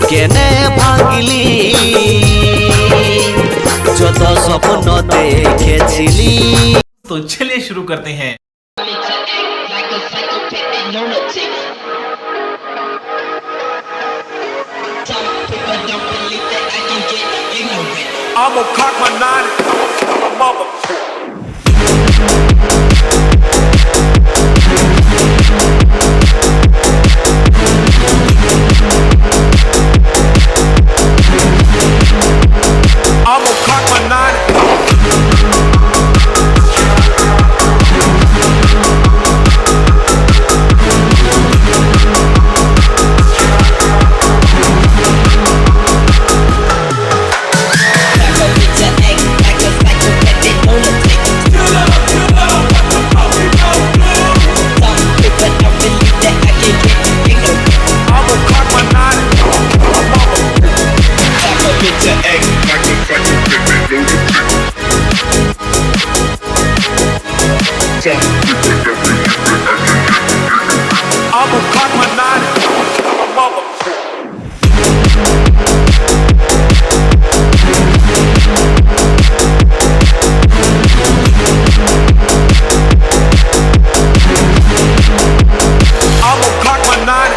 केने भागली जो तो स्वप्न देखेছিলি। तो चलिए शुरू करते हैं। I'ma cock my 9, mother. I'ma cock my 9. I'ma cock my 9, mother. I'ma cock my 9.